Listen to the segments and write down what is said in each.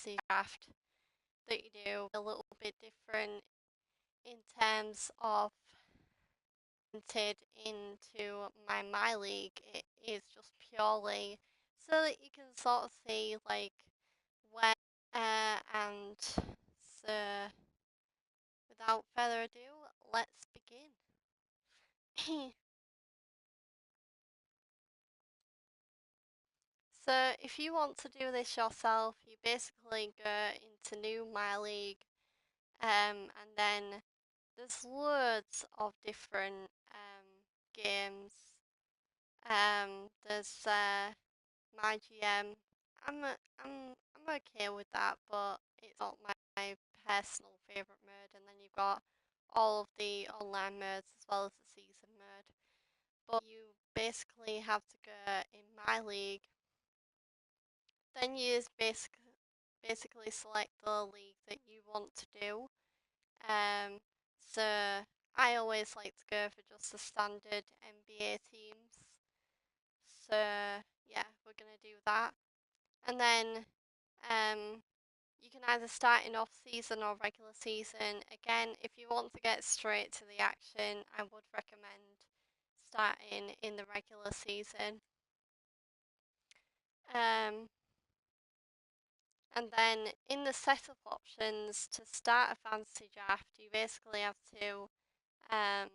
fantasy draft that you do a little bit different in terms of entered into my MyLeague. It is just purely so that you can sort of see like where and so without further ado, let's begin. So if you want to do this yourself, you basically go into new MyLeague, and then there's loads of different games. There's my GM. I'm okay with that, but it's not my personal favourite mode. And then you've got all of the online modes as well as the season mode. But you basically have to go in MyLeague. Then you just basically select the league that you want to do. So I always like to go for just the standard NBA teams. So yeah, we're gonna do that. And then you can either start in off season or regular season. Again, if you want to get straight to the action, I would recommend starting in the regular season. And then in the setup options to start a fantasy draft, you basically have to um,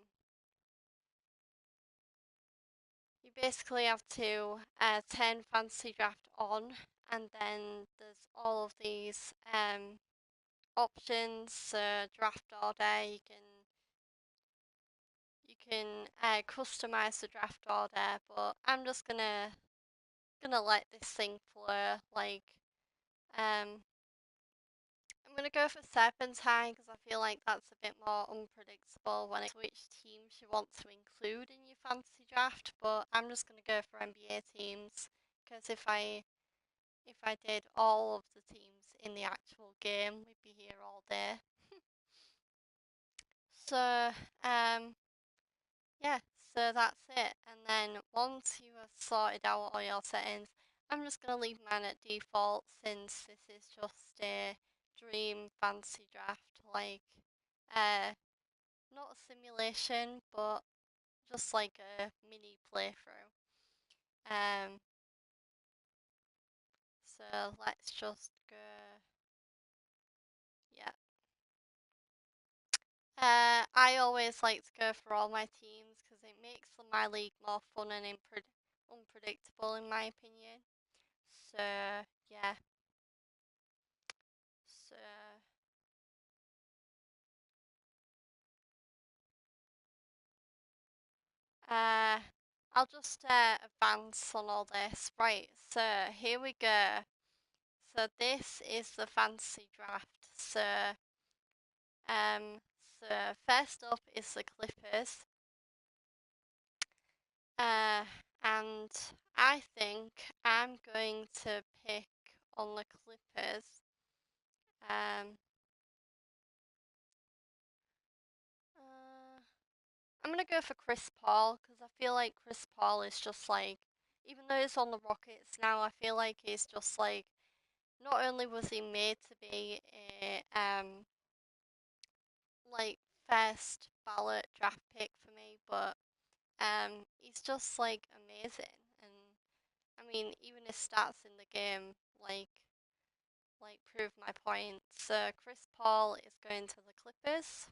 turn fantasy draft on, and then there's all of these options. Draft order. You can customize the draft order, but I'm just gonna let this thing flow. Like I'm gonna go for Serpentine because I feel like that's a bit more unpredictable when it's which teams you want to include in your fantasy draft. But I'm just gonna go for NBA teams because if I did all of the teams in the actual game, we'd be here all day. So yeah, so that's it. And then once you have sorted out all your settings, I'm just gonna leave mine at default since this is just a dream fantasy draft, like uh not a simulation but just like a mini playthrough. Um so let's just go. Yeah. I always like to go for all my teams because it makes my league more fun and unpredictable in my opinion. So yeah. So uh I'll just advance on all this. Right, so here we go. So this is the fantasy draft. So um so first up is the Clippers. Uh and I think I'm going to pick on the Clippers. Um uh, I'm gonna go for Chris Paul because I feel like Chris Paul is just like, even though he's on the Rockets now, I feel like he's just like, not only was he made to be a like first ballot draft pick for me, but he's just like amazing. And I mean, even his stats in the game like prove my point. So Chris Paul is going to the Clippers.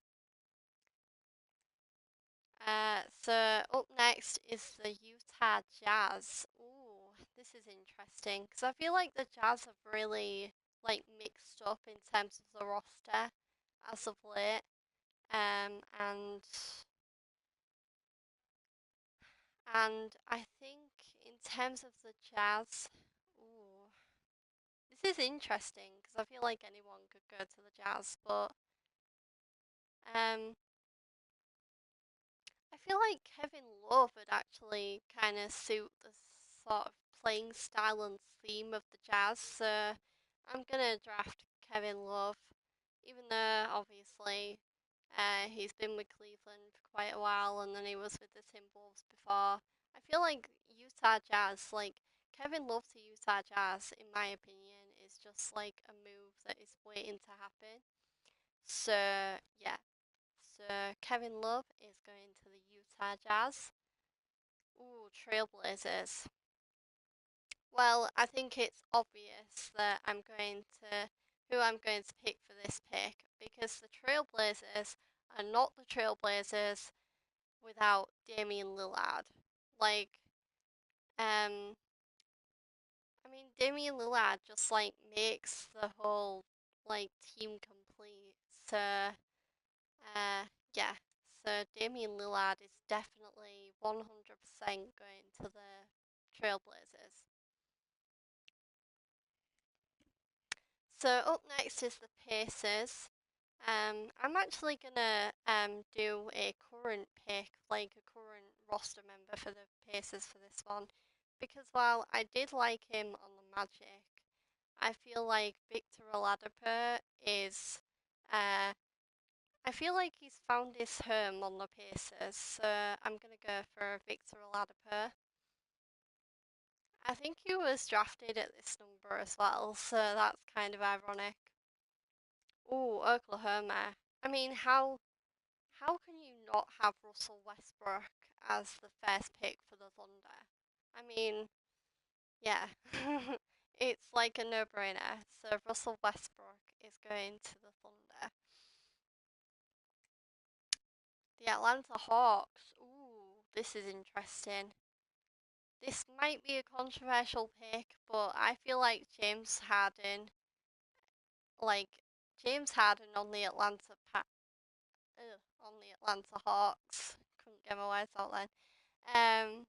So up next is the Utah Jazz. Ooh, this is interesting because I feel like the Jazz have really like mixed up in terms of the roster as of late. And I think in terms of the Jazz, ooh, this is interesting because I feel like anyone could go to the Jazz, but um, I feel like Kevin Love would actually kind of suit the sort of playing style and theme of the Jazz, so I'm gonna draft Kevin Love, even though obviously he's been with Cleveland for quite a while and then he was with the Timberwolves before. I feel like Utah Jazz, like Kevin Love to Utah Jazz, in my opinion, is just like a move that is waiting to happen. So yeah, so Kevin Love is going to the Utah Jazz. Ooh, Trailblazers. Well, I think it's obvious that who I'm going to pick for this pick because the Trailblazers are not the Trailblazers without Damian Lillard. Like, um, I mean, Damian Lillard just like makes the whole like team complete. So, yeah. So Damian Lillard is definitely 100% going to the Trailblazers. So up next is the Pacers. I'm actually gonna do a current pick, like a current roster member for the Pacers for this one, because while I did like him on the Magic, I feel like Victor Oladipo is, I feel like he's found his home on the Pacers, so I'm gonna go for Victor Oladipo. I think he was drafted at this number as well, so that's kind of ironic. Ooh, Oklahoma. I mean, how can you not have Russell Westbrook as the first pick for the Thunder? I mean, yeah, it's like a no-brainer. So Russell Westbrook is going to the Thunder. The Atlanta Hawks. Ooh, this is interesting. This might be a controversial pick, but I feel like James Harden on the on the Atlanta Hawks. Couldn't get my words out then. Um,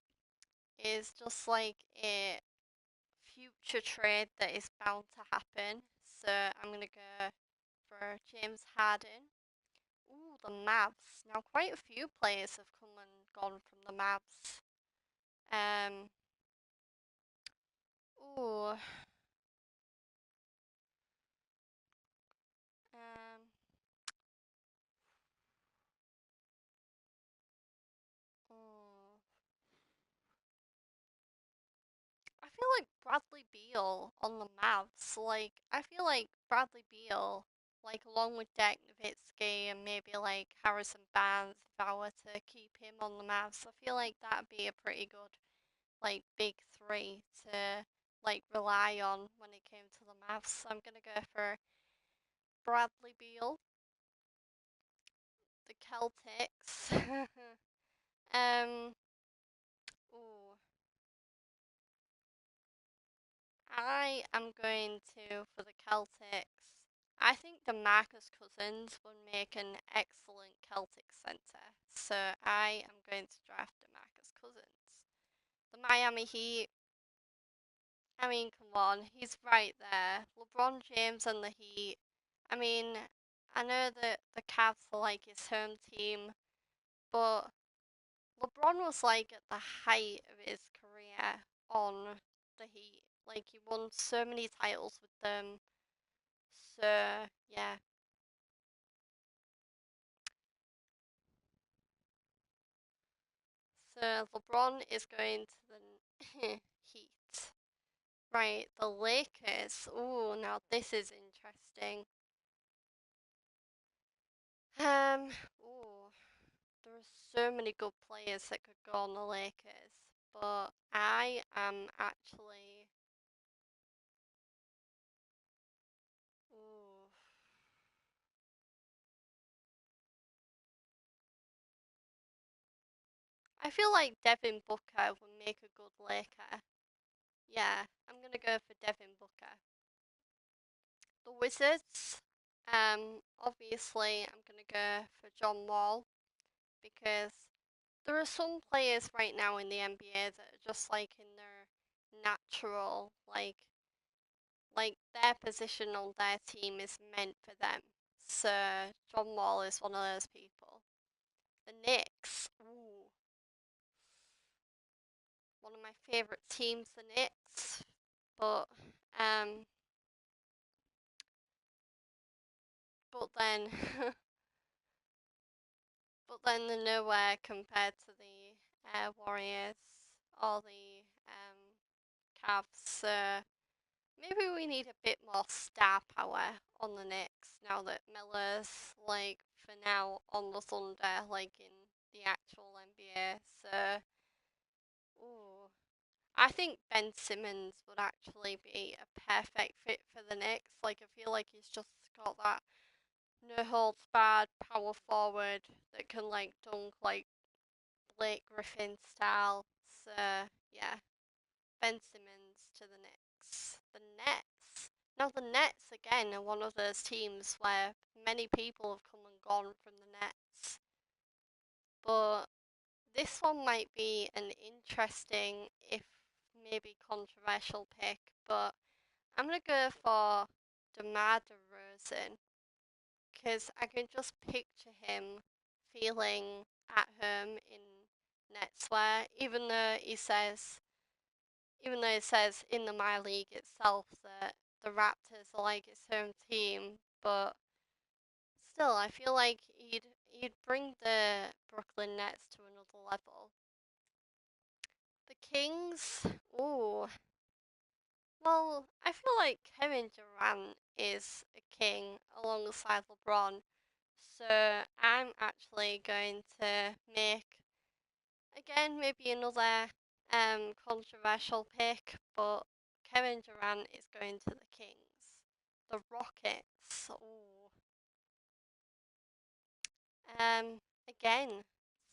is just like a future trade that is bound to happen. So I'm gonna go for James Harden. Ooh, the Mavs. Now quite a few players have come and gone from the Mavs. Um, ooh, um, ooh. I feel like Bradley Beal on the Mavs. Like I feel like Bradley Beal, like along with Dirk Nowitzki and maybe like Harrison Barnes, if I were to keep him on the Mavs, I feel like that'd be a pretty good like big three to like rely on when it came to the Mavs. So I'm gonna go for Bradley Beal, the Celtics. um, ooh, I am going to for the Celtics. I think DeMarcus Cousins would make an excellent Celtic centre, so I am going to draft DeMarcus Cousins. The Miami Heat, I mean, come on, he's right there. LeBron James and the Heat. I mean, I know that the Cavs are like his home team, but LeBron was like at the height of his career on the Heat. Like he won so many titles with them. So yeah. So LeBron is going to the Heat. Right, the Lakers. Ooh, now this is interesting. Ooh, there are so many good players that could go on the Lakers, but I am actually. Ooh, I feel like Devin Booker would make a good Laker. Yeah, I'm gonna go for Devin Booker. The Wizards. Obviously, I'm gonna go for John Wall because there are some players right now in the NBA that are just like in their natural, like their position on their team is meant for them. So John Wall is one of those people. The Knicks, ooh, one of my favorite teams, the Knicks. But um, but then, but then they're nowhere compared to the Warriors or the Cavs. So maybe we need a bit more star power on the Knicks now that Miller's like for now on the Thunder, like in the actual NBA. So, ooh, I think Ben Simmons would actually be a perfect fit for the Knicks. Like, I feel like he's just got that no holds barred power forward that can like dunk like Blake Griffin style. So yeah, Ben Simmons to the Knicks. The Nets. Now the Nets again are one of those teams where many people have come and gone from the Nets, but this one might be an interesting, if maybe controversial pick. But I'm gonna go for DeMar DeRozan because I can just picture him feeling at home in Netswear, even though it says in the MyLeague itself that the Raptors are like its home team, but still, I feel like he'd bring the Brooklyn Nets to another level. The Kings, ooh, well, I feel like Kevin Durant is a king alongside LeBron, so I'm actually going to make again maybe another controversial pick, but Kevin Durant is going to the Kings. The Rockets. Ooh. Again,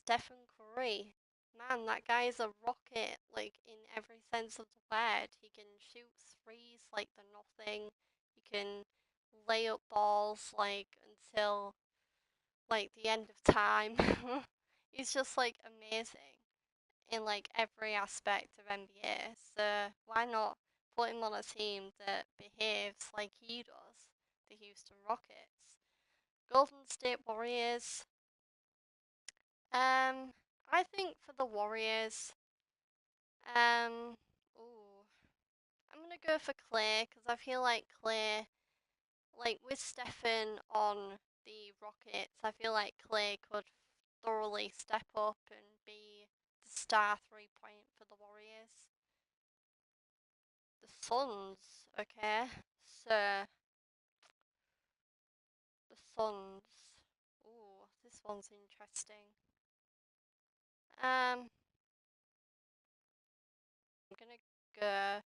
Stephen Curry. Man, that guy's a rocket, like in every sense of the word. He can shoot threes like they're nothing. He can lay up balls like until like the end of time. He's just like amazing in like every aspect of NBA. So why not put him on a team that behaves like he does, the Houston Rockets? Golden State Warriors. Um, I think for the Warriors, um, ooh, I'm gonna go for Clay because I feel like Clay, like with Stephen on the Rockets, I feel like Clay could thoroughly step up and be the star 3 point for the Warriors. The Suns, okay, so the Suns. Ooh, this one's interesting. I'm gonna go.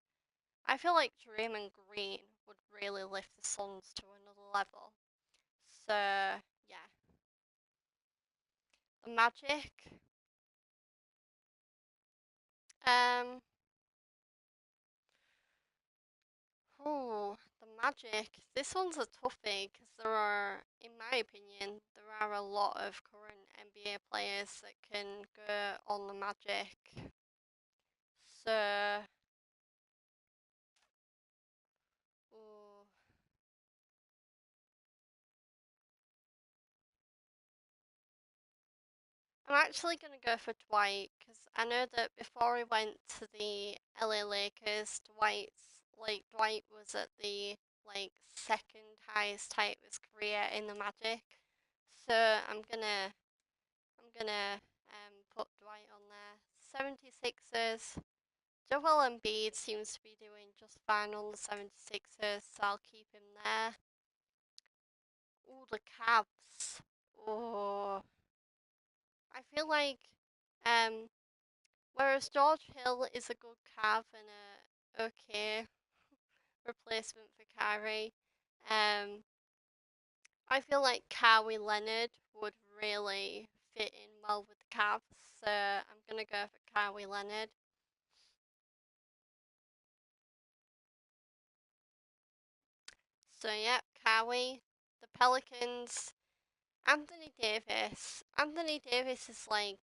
I feel like Draymond Green would really lift the Suns to another level. So yeah, the Magic. Um, the Magic. This one's a toughie because there are, in my opinion, there are a lot of current NBA players that can go on the Magic. So, ooh, I'm actually gonna go for Dwight because I know that before he went to the LA Lakers, Dwight was at the like second highest height of his career in the Magic. So I'm gonna put Dwight on there. 76ers. Joel Embiid seems to be doing just fine on the 76ers, so I'll keep him there. Ooh, the Cavs. Oh, I feel like um whereas George Hill is a good Cav and a okay replacement for Kyrie, um, I feel like Kawhi Leonard would really fit in well with the Cavs, so I'm gonna go for Kawhi Leonard. So yeah, Kawhi, the Pelicans, Anthony Davis. Anthony Davis is like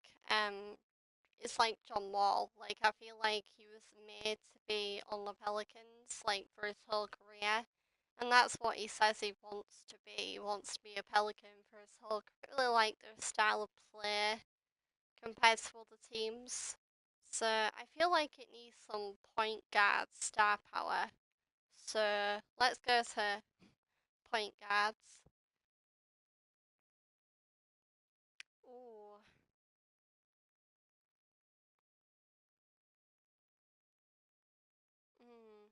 it's like John Wall. Like I feel like he was made to be on the Pelicans like for his whole career. And that's what he says he wants to be. He wants to be a Pelican for his whole career. I really like their style of play compared to other teams. So I feel like it needs some point guard star power. So let's go to point guards. Ooh. Hmm.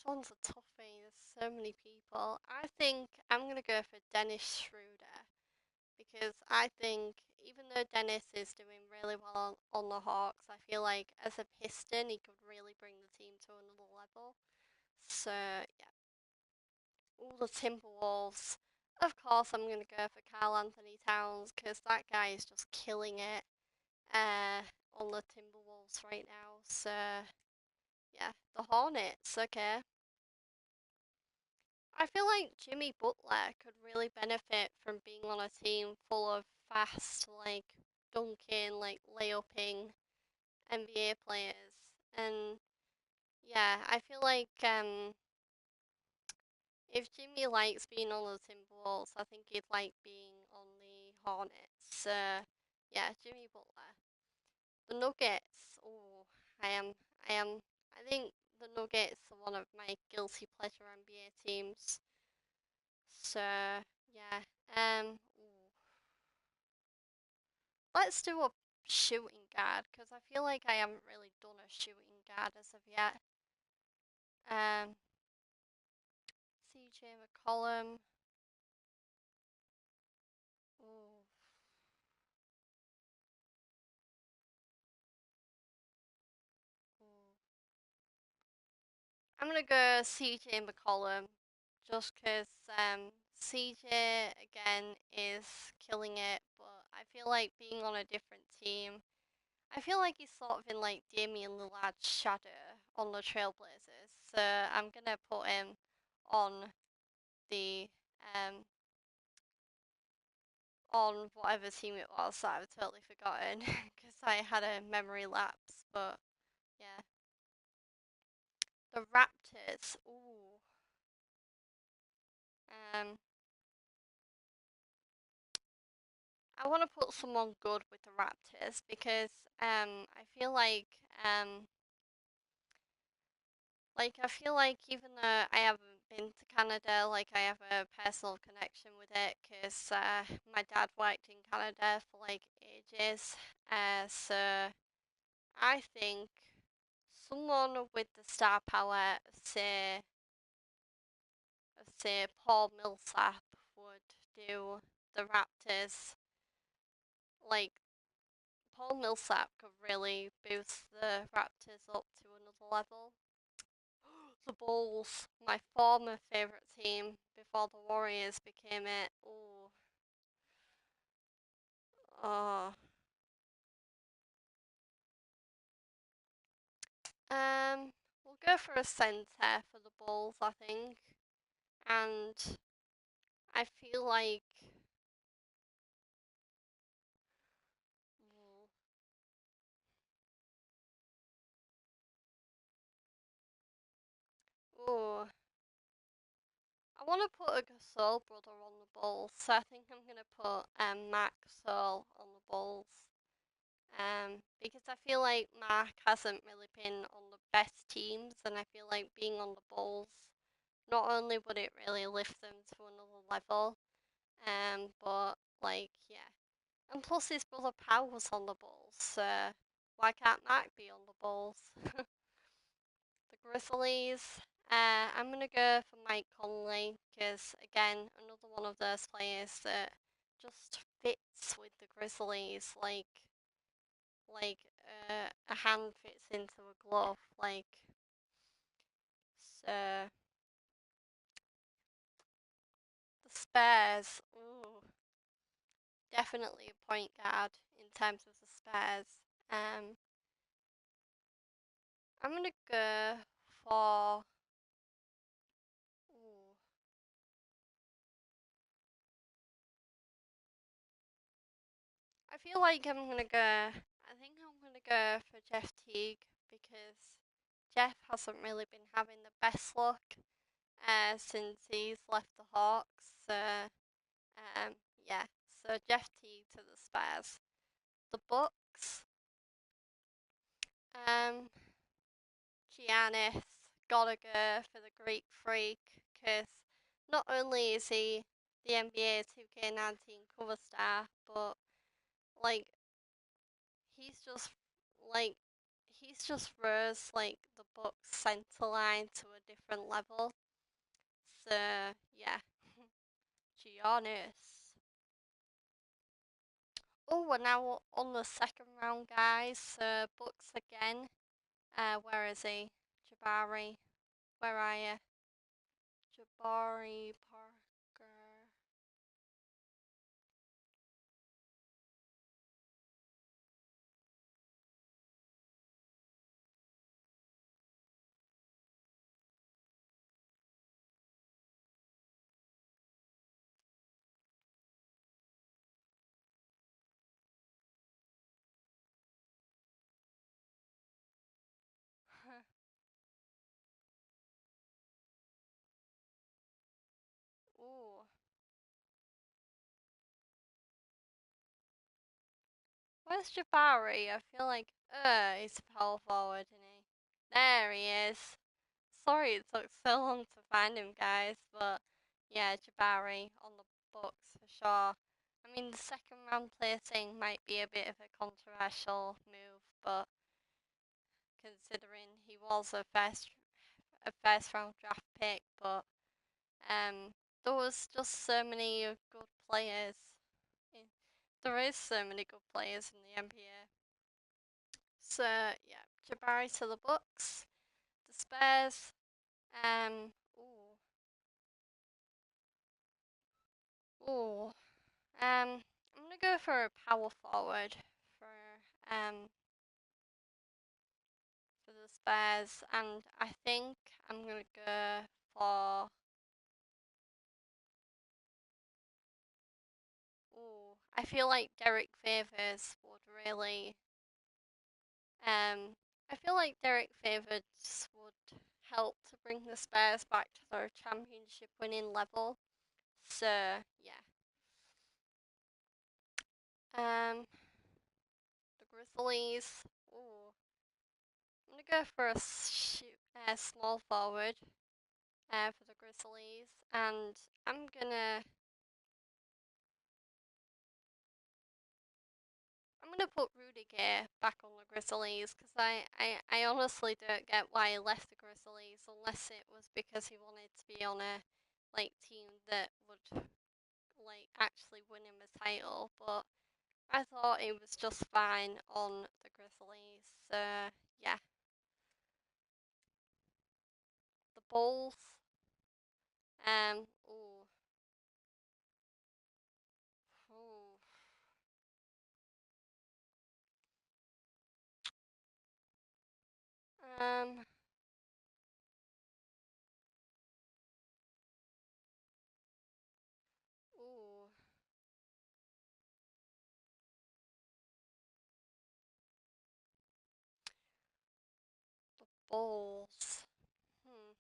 one's a toughie. There's so many people. I think I'm gonna go for Dennis Schroeder because I think even though Dennis is doing really well on the Hawks, I feel like as a Piston he could really bring the team to another level. So yeah, all the Timberwolves. Of course, I'm gonna go for Carl Anthony Towns because that guy is just killing it uh, on the Timberwolves right now. So yeah, the Hornets. Okay. I feel like Jimmy Butler could really benefit from being on a team full of fast, like dunking, like layupping NBA players. And yeah, I feel like if Jimmy likes being on the Timberwolves, I think he'd like being on the Hornets. Yeah, Jimmy Butler. The Nuggets. Oh, I am, I am. I think the Nuggets are one of my guilty pleasure NBA teams. So yeah. Let's do a shooting guard because I feel like I haven't really done a shooting guard as of yet. Um, CJ McCollum. Ooh, ooh. I'm gonna go CJ McCollum just because CJ again is killing it, but I feel like being on a different team. I feel like he's sort of in like Damian Lillard's shadow on the Trailblazers, so I'm gonna put him on the um on whatever team it was that I've totally forgotten because I had a memory lapse. But yeah, the Raptors. Ooh. Um, I want to put someone good with the Raptors because I feel um I feel like even though I haven't been to Canada, like I have a personal connection with it because my dad worked in Canada for like ages. So I think someone with the star power, say Paul Millsap, would do the Raptors. Like Paul Millsap could really boost the Raptors up to another level. The Bulls, my former favorite team before the Warriors became it. Ooh, oh. We'll go for a center for the Bulls, I think, and I feel like. Ooh, I want to put a Gasol brother on the Bulls, so I think I'm gonna put Matt Gasol on the Bulls. Because I feel like Mark hasn't really been on the best teams, and I feel like being on the Bulls, not only would it really lift them to another level, but like yeah, and plus his brother Pau was on the Bulls, so why can't Mark be on the Bulls? The Grizzlies. I'm gonna go for Mike Conley because again, another one of those players that just fits with the Grizzlies like a hand fits into a glove. So the Spurs. Ooh, definitely a point guard in terms of the Spurs. Um, I'm gonna go for. Ooh, I feel like I'm gonna go. I think I'm gonna go for Jeff Teague because Jeff hasn't really been having the best luck since he's left the Hawks. So yeah. So Jeff Teague to the Spurs. The Bucks. Um, Giannis gotta go for the Greek Freak because not only is he the NBA 2K19 cover star, but like he's just like he's just rose like the Bucks center line to a different level. So yeah, Giannis. Oh, we're now on the second round, guys. So Bucks again. Where is he? Jabari. Where are you? Jabari Parker. Ooh. Where's Jabari? I feel like, he's a power forward, isn't he? There he is. Sorry it took so long to find him, guys, but yeah, Jabari on the Bucks for sure. I mean, the second round placing might be a bit of a controversial move, but considering he was a first round draft pick, but there was just so many good players. There is so many good players in the NBA. So yeah, Jabari to the Bucks, the Spurs. Ooh, ooh. I'm gonna go for a power forward um for the Spurs, and I think I'm gonna go for. Ooh, I feel like Derek Favors would really. I feel like Derek Favors would help to bring the Spurs back to their championship winning level. So yeah. The Grizzlies. Ooh, I'm gonna go for a small forward for the Grizzlies, and I'm gonna I'm gonna put Rudy Gay back on the Grizzlies because I honestly don't get why he left the Grizzlies unless it was because he wanted to be on a team that would actually win him a title. But I thought he was just fine on the Grizzlies. So yeah, the Bulls. Ooh, ooh. Um, ooh, the Bulls. Hmm.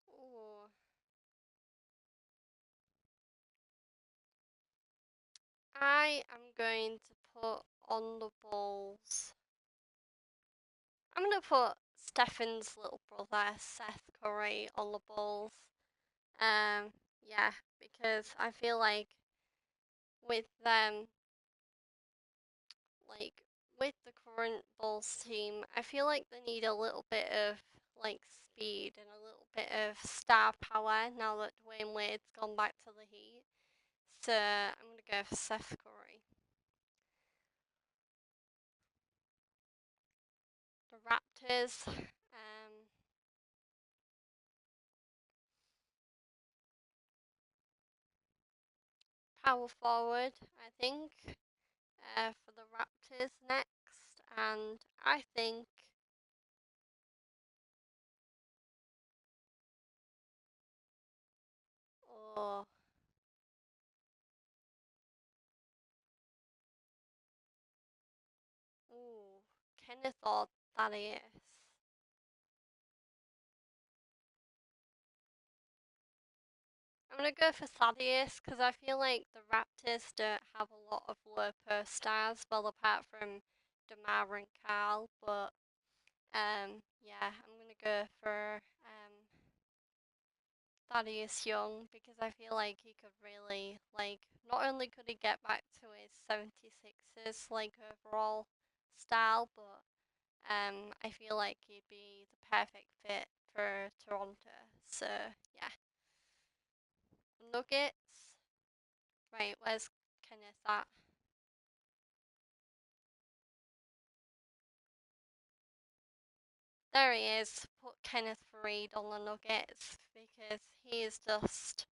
Ooh. I am going to put on the Bulls. I'm gonna put Stefan's little brother, Seth Curry, on the Bulls. Um, yeah, because I feel like with them, like with the current Bulls team, I feel like they need a little bit of speed and a little bit of star power now that Dwayne Wade's gone back to the Heat. So I'm gonna go for Seth Curry. The Raptors. Power forward, I think, for the Raptors next, and I think. Oh, ooh, Kenneth or Thaddeus. I'm gonna go for Thaddeus because I feel like the Raptors don't have a lot of low post stars, well apart from Demar and Carl. But yeah, I'm gonna go for that he is young because I feel like he could really, like, not only could he get back to his 76ers, like, overall style, but I feel like he'd be the perfect fit for Toronto. So, yeah. Nuggets. Right, where's Kenneth at? There he is. Put Kenneth Fareed on the Nuggets because he is just.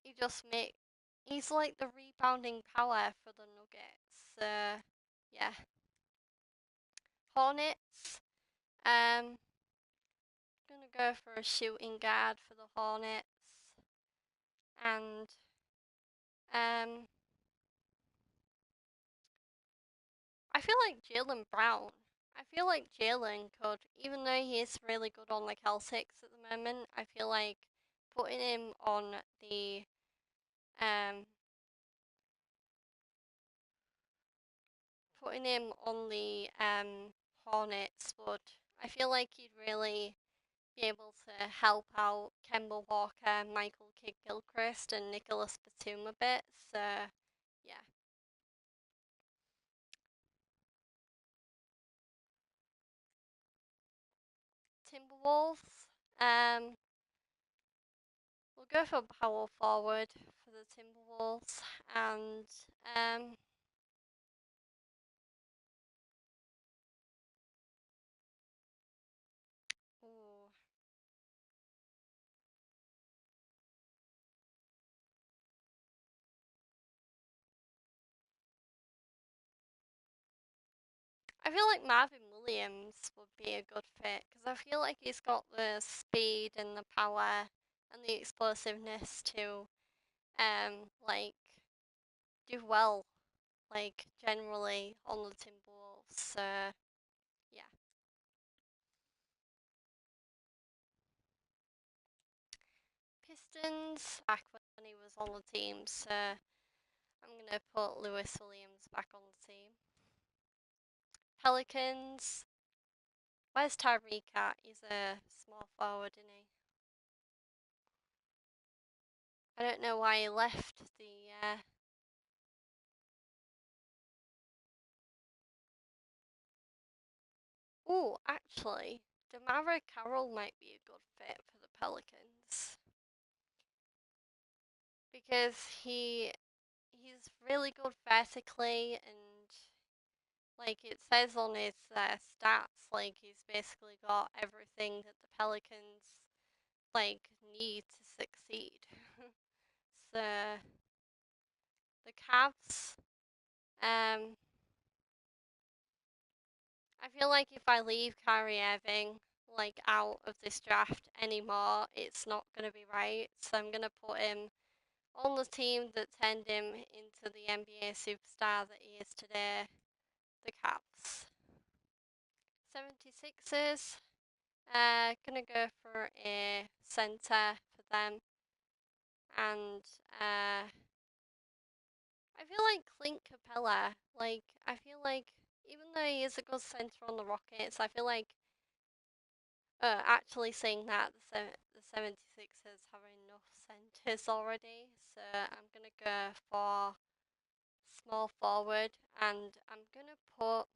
He just make. He's like the rebounding power for the Nuggets. So, yeah. Hornets. Gonna go for a shooting guard for the Hornets. And, um, I feel like Jalen Brown. I feel like Jalen could, even though he is really good on the Celtics at the moment, I feel like putting him on the um Hornets would. I feel like he'd really be able to help out Kemba Walker, Michael Kidd Gilchrist, and Nicholas Batum a bit. So yeah, Timberwolves. Um, we'll go for power forward for the Timberwolves, and um, ooh, I feel like Marvin Williams would be a good fit because I feel like he's got the speed and the power and the explosiveness to like do well like generally on the Timberwolves. So yeah, Pistons back when he was on the team. So I'm gonna put Lewis Williams back on the team. Pelicans. Where's Tyreek at? He's a small forward, isn't he? I don't know why he left the. Oh, actually, Demara Carroll might be a good fit for the Pelicans because he's really good vertically and like it says on his stats, like he's basically got everything that the Pelicans like need to succeed. So the Cavs, um, I feel like if I leave Kyrie Irving like out of this draft anymore, it's not gonna be right. So I'm gonna put him on the team that turned him into the NBA superstar that he is today, the Cavs. 76ers, gonna go for a centre for them, and I feel like Clint Capella. Like I feel like even though he is a good centre on the Rockets, I feel like actually saying that the 76ers have enough centres already, so I'm gonna go for small forward, and I'm gonna put.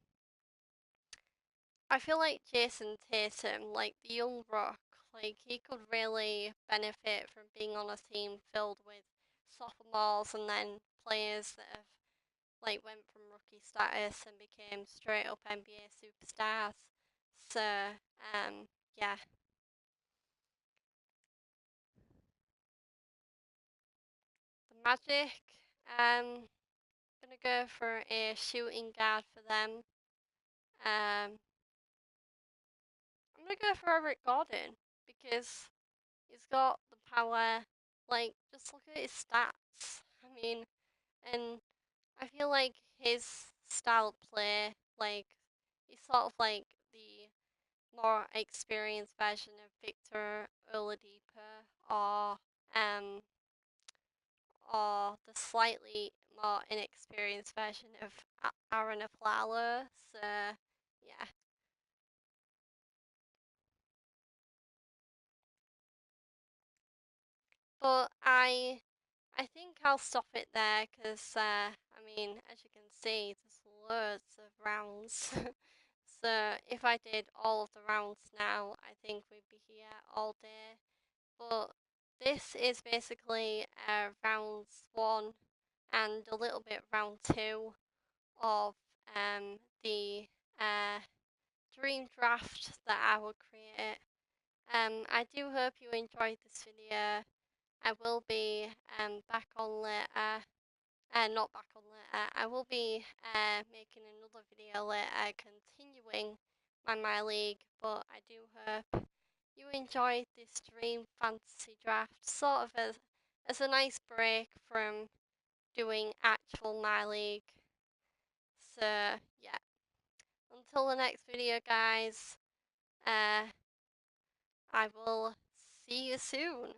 I feel like Jason Tatum, like the young rock, like he could really benefit from being on a team filled with sophomores and then players that have like went from rookie status and became straight up NBA superstars. So, yeah, the Magic, gonna go for a shooting guard for them. I'm gonna go for Eric Gordon because he's got the power. Like, just look at his stats. I mean, and I feel like his style of play, like, he's sort of like the more experienced version of Victor Oladipo, um, or the slightly more inexperienced version of Aaron Aflalo. So, yeah. But I think I'll stop it there because I mean, as you can see, there's loads of rounds. So if I did all of the rounds now, I think we'd be here all day. But this is basically rounds 1 and a little bit round 2 of the uh, dream draft that I will create. I do hope you enjoyed this video. I will be back on later. Not back on later. I will be making another video later continuing my MyLeague, but I do hope you enjoyed this dream fantasy draft, sort of as a nice break from doing actual MyLeague. So yeah, until the next video, guys. I will see you soon.